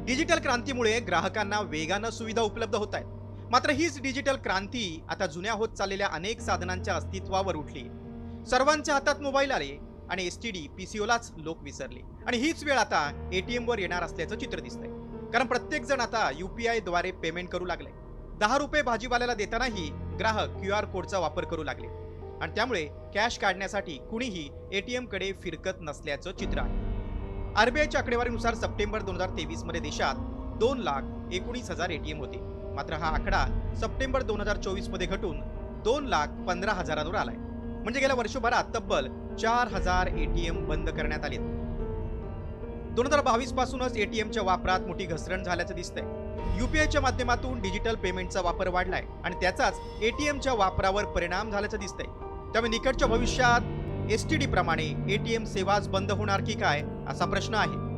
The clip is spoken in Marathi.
डिजिटल क्रांतीमुळे ग्राहकांना वेगानं सुविधा उपलब्ध होत आहेत. मात्र हीच डिजिटल क्रांती आता जुन्या होत चाललेल्या अनेक साधनांच्या अस्तित्वावर उठली. सर्वांच्या हातात मोबाईल आले आणि एसटीडी पीसीओलाच लोक विसरले. आणि हीच वेळ आता एटीएम वर येणार असल्याचं चित्र दिसतंय. कारण प्रत्येक जण आता युपीआय द्वारे पेमेंट करू लागले. 10 रुपये भाजीवाल्याला देतानाही ग्राहक QR कोडचा वापर करू लागले. आणि त्यामुळे कॅश काढण्यासाठी कुणीही एटीएम कडे फिरकत नसल्याचं चित्र आहे. आरबीआयच्या आकडेवारीनुसार सप्टेंबर 2023 मध्ये देशात 2,19,000 एटीएम होते. मात्र हा आकडा सप्टेंबर 2024 मध्ये घटून 2,15,000वर आलाय. म्हणजे गेल्या वर्षभरात तब्बल 4,000 एटीएम बंद करण्यात आले. 2022 पासूनच एटीएमच्या वापरात मोठी घसरण झाल्याचं दिसतंय. युपीआयच्या माध्यमातून डिजिटल पेमेंटचा वापर वाढलाय आणि त्याचाच एटीएमच्या वापरावर परिणाम झाल्याचं दिसतंय. त्यामुळे निकटच्या भविष्यात एसटीडी प्रमाणे एटीएम सेवाच बंद होणार की काय असा प्रश्न आहे.